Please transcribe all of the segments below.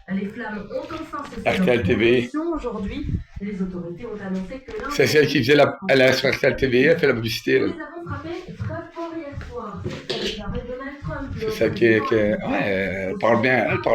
Les flammes ont enfin cessé leur RTL TV. progression aujourd'hui. Les autorités ont annoncé que C'est celle qui faisait la. Elle est sur RTL TV, elle fait la publicité. nous Là. les avons frappés très fort hier soir. A déclaré Donald Trump, C'est le celle qui ouais, elle parle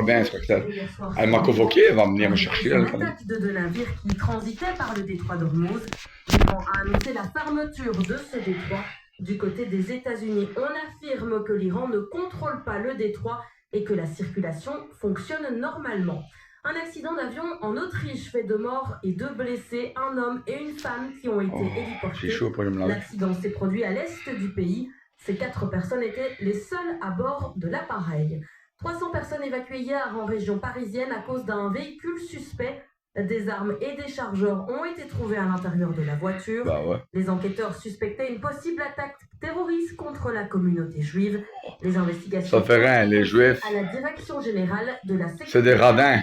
bien sur RTL. hier soir. Elle m'a convoqué, elle va venir me chercher. Une Là, quand même. attaque de deux navires qui transitaient par le détroit d'Ormuz. L'Iran a annoncé la fermeture de ce détroit. Du côté des États-Unis, on affirme que l'Iran ne contrôle pas le détroit et que la circulation fonctionne normalement. Un accident d'avion en Autriche fait 2 morts et 2 blessés, un homme et une femme qui ont été héliportés. J'ai chaud pour me laver. L'accident s'est produit à l'est du pays. Ces 4 personnes étaient les seules à bord de l'appareil. 300 personnes évacuées hier en région parisienne à cause d'un véhicule suspect. Des armes et des chargeurs ont été trouvés à l'intérieur de la voiture. Bah ouais. Les enquêteurs suspectaient une possible attaque terroriste contre la communauté juive. Les investigations Ça fait rien, les juifs. à la direction générale de la sécurité. C'est des radins.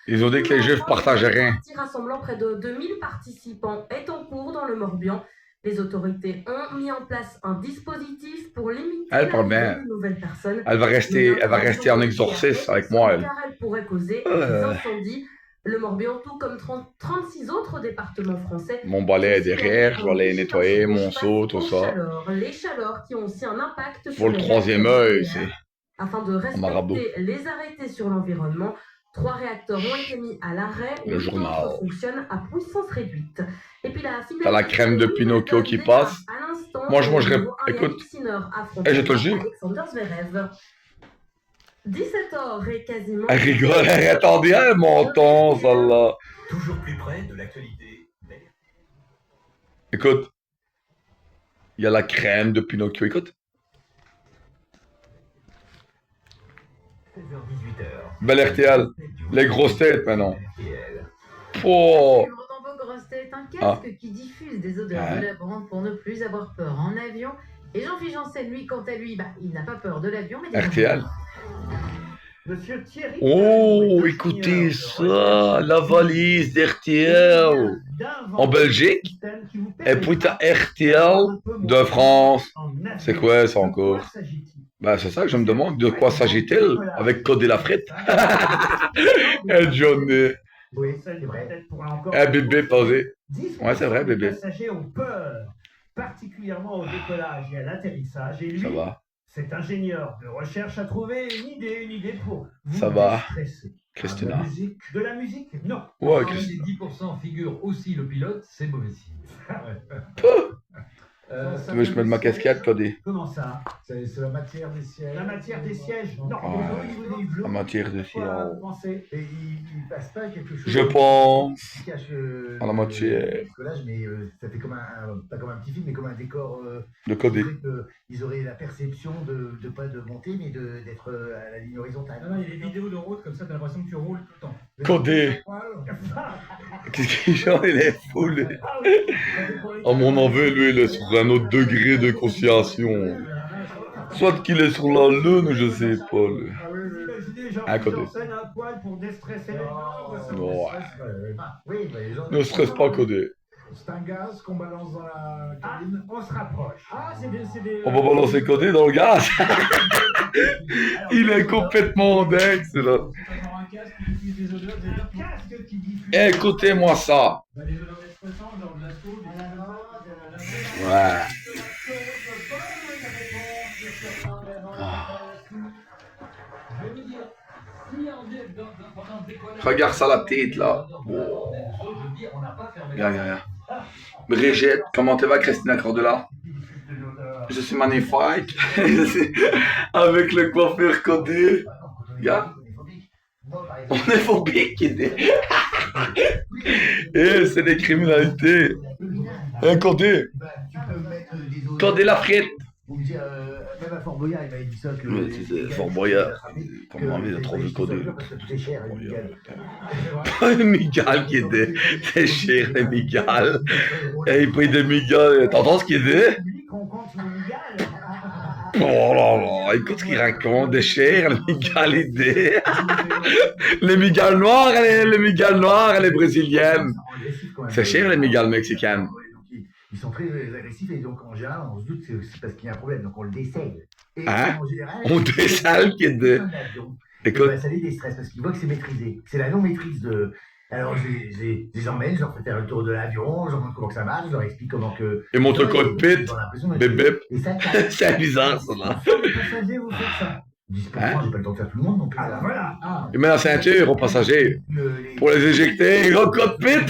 Ils ont dit que les juifs partageaient rien. Un parti rassemblant près de 2000 participants est en cours dans le Morbihan. Les autorités ont mis en place un dispositif pour limiter Elle parle bien. de nouvelles personnes. Elle va rester en exorcisme avec moi, elle. Car elle pourrait causer des incendies. Le Morbihan, tout comme 36 autres départements français. Mon balai est derrière, je vais aller nettoyer, mon seau, tout ça. Les chaleurs qui ont aussi un impact pour le troisième œil, c'est. Afin de respecter les arrêtés sur l'environnement, 3 réacteurs ont été mis à l'arrêt. Le journal fonctionne à puissance réduite. Et puis t'as la crème de Pinocchio qui passe. Moi, je mangerais. Écoute, et je te le jure. 17h est quasiment. Elle rigole, elle attendait un menton, celle-là. Toujours plus près de l'actualité. Écoute, il y a la crème de Pinocchio, écoute. 16h-18h. Bel RTL, les grosses têtes maintenant. Oh. Dans vos grosses têtes, un casque qui diffuse des odeurs de lavande pour ne plus avoir peur en avion. Et Jean-Philippe Janssen, lui, quant à lui, il n'a pas peur de l'avion, mais RTL. Monsieur Thierry. Oh, écoutez ça, la valise d'RTL en Belgique. Et puis t'as RTL de France. C'est quoi ça encore? Ben c'est ça que je me demande, de quoi s'agit-il avec Codé la frite? Et Johnny. Oui, c'est vrai. Eh bébé, posé. Ouais, c'est vrai, bébé. Les passagers ont peur, particulièrement au décollage et à l'atterrissage. Et lui, ça va. Cet ingénieur de recherche a trouvé une idée pour vous ça va. Stresser. Christina. De la musique? Non. Ouais, Christina. Les 10% figurent aussi le pilote, c'est mauvais signe. Tu veux que je mette ma casquette, Codé? Comment ça? C'est la matière des sièges. La matière des sièges? Non. La matière des sièges. Et il passe pas quelque chose. Je pense qui cache à la matière. Le collage, mais ça fait comme pas comme un petit film, mais comme un décor. De Codé. Ils auraient la perception de pas de monter, mais d'être à la ligne horizontale. Non, il y a des vidéos de route comme ça, t'as l'impression que tu roules tout le temps. Codé. Qu'est-ce qu'il genre, il est fou, lui. À mon avis, lui, il est sur un autre degré de consciation. Soit qu'il est sur la lune, je sais pas, lui. À côté. Ne stresse pas, Codé. C'est un gaz qu'on balance dans la cabine. On se rapproche. On va balancer Codé dans le gaz. Il est complètement dingue, c'est là. Écoutez-moi ça. Ouais. Regarde ça la tête là. Oh. Regarde. Brigitte, comment tu vas, Christina Cordula? Je suis magnifique. Avec le coiffeur Codé. Regarde. On est phobique. Et c'est des criminalités. Codé. Codé la frite. Même à Fort Boyard, il m'avait dit ça. Fort Boyard. Comment envie de trouver Codé? C'est cher, les migales qui étaient. C'est cher, les migales. Et il paye des migales. T'entends ce qu'il dit? Oh là là, écoute ce qu'il raconte, des chairs, les migales idées. Les migales noires, les migales noires, les brésiliennes. C'est cher, les migales mexicaines. Ils sont très agressifs et donc en général on se doute que c'est parce qu'il y a un problème, donc on le dessèle. Hein? On dessèle qu'il est de... Écoute, bah, ça les déstresse parce qu'ils voient que c'est maîtrisé. C'est la non-maîtrise de. Alors, je les emmène, je leur fais faire le tour de l'avion, je leur montre comment ça marche, je leur explique comment que. il montre le cockpit, Ils ont l'impression d'être- bip bip. Et ça casse. C'est bizarre, ça, là. Sur les passagers, vous faites ça. 10%, Hein? j'ai pas le temps de faire tout le monde non plus. Ah, bah voilà. Ah. Il met la ceinture aux passagers pour les éjecter. Et au cockpit,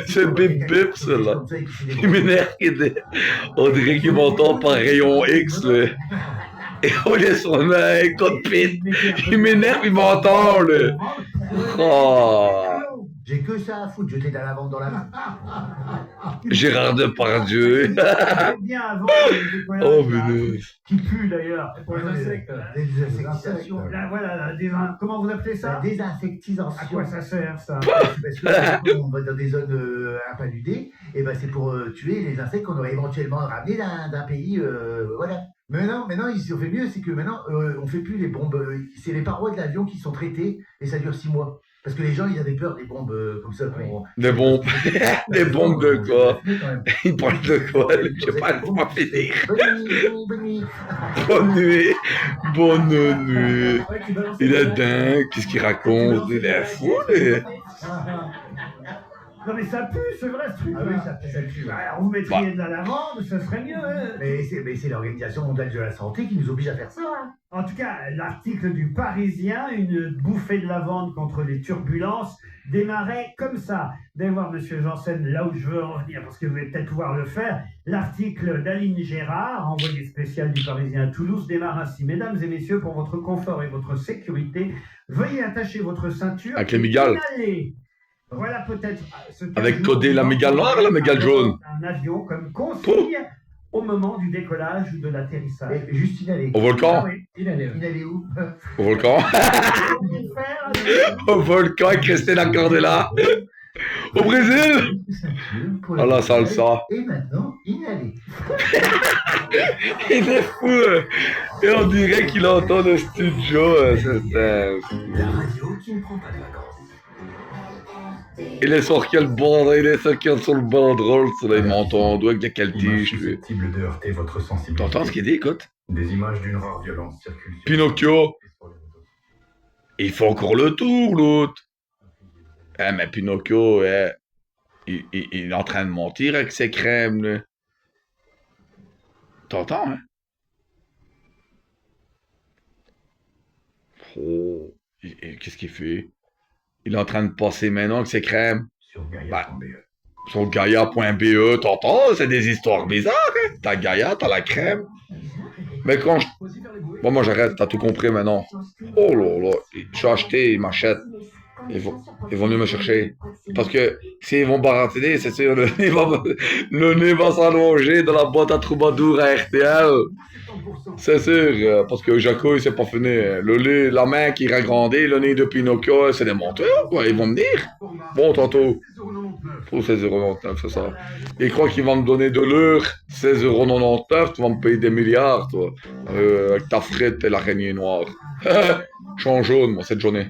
c'est bip bip, ça, là. Il m'énerve. On dirait qu'il m'entend par rayon X, là. Et on est sur le cockpit. Il m'énerve, il m'entend, là. Oh, J'ai que ça à foutre, jeter de la lavande dans la main. Gérard Depardieu. Bien avant les décollages, Oh, là, mais qui pue d'ailleurs. Pour les insectes. Des désinsectisations. Là, voilà, comment vous appelez La ça? désinsectisation. À quoi ça sert ça? Parce que on va dans des zones impaludées, et ben c'est pour tuer les insectes qu'on aurait éventuellement ramenés d'un pays, voilà. Mais maintenant ils ont fait mieux, c'est que maintenant on fait plus les bombes, c'est les parois de l'avion qui sont traitées et ça dure 6 mois. Parce que les gens ils avaient peur des bombes comme ça. Des bombes. Des bombes de quoi? Il parle de quoi? Je sais pas, comment finir. Bonne nuit. Bonne nuit. Bonne nuit. Il est dingue. Qu'est-ce qu'il raconte? Il est fou, lui. Non mais ça pue, c'est vrai ce truc. Ah oui, ça pue. Alors vous mettriez de la lavande, ça serait mieux. Hein. Mais c'est l'Organisation mondiale de la santé qui nous oblige à faire ça. Hein. En tout cas, l'article du Parisien, une bouffée de lavande contre les turbulences, démarrait comme ça. D'ailleurs, voir, monsieur Janssen, là où je veux en venir, parce que vous allez peut-être pouvoir le faire, l'article d'Aline Gérard, envoyé spécial du Parisien à Toulouse, démarre ainsi. Mesdames et messieurs, pour votre confort et votre sécurité, veuillez attacher votre ceinture. Avec les migales. Inhaler. Voilà peut-être ce Avec codé la migale noire et la migale jaune. Un avion comme consigne au moment du décollage ou de l'atterrissage. Et juste inhaler. Au volcan? Ah oui. Il allait. Inhaler où? Au volcan? Au volcan avec Christina Cordella? Au Brésil? Ah la salsa. Et maintenant, inhaler. Il est fou. Et on dirait qu'il entend le studio. C'est La radio qui ne prend pas de vacances. il est sur quel bord? Il est sur le banderole. Il m'entend avec la caltige, lui. Susceptible de heurter votre sensibilité. T'entends ce qu'il dit, écoute? Des images d'une rare violence circulent. sur- Pinocchio. Il fait encore le tour, l'autre. Eh, mais Pinocchio, il est en train de mentir avec ses crèmes, là. T'entends, hein? Oh, qu'est-ce qu'il fait? Il est en train de passer maintenant avec ses crèmes. Sur Gaïa.be. Bah. Sur Gaia.be, t'entends? C'est des histoires bizarres, hein? T'as Gaia, t'as la crème. Mais quand je... Bon, moi j'arrête, t'as tout compris maintenant. Oh là là, je suis acheté, ils m'achètent. Ils vont venir me chercher. Parce que s'ils vont baratiner, c'est sûr, le nez va s'allonger dans la boîte à troubadour à RTL. C'est sûr, parce que Jaco, il s'est pas fini. Le nez, la main qui ragrandit, le nez de Pinocchio, c'est des menteurs, quoi. Ils vont me dire. Bon, tantôt. Pour 16,99€, c'est ça. Ils croient qu'ils vont me donner de l'heure, 16,99€, tu vas me payer des milliards, toi. Avec ta frite et l'araignée noire. Je suis en jaune, moi, cette journée.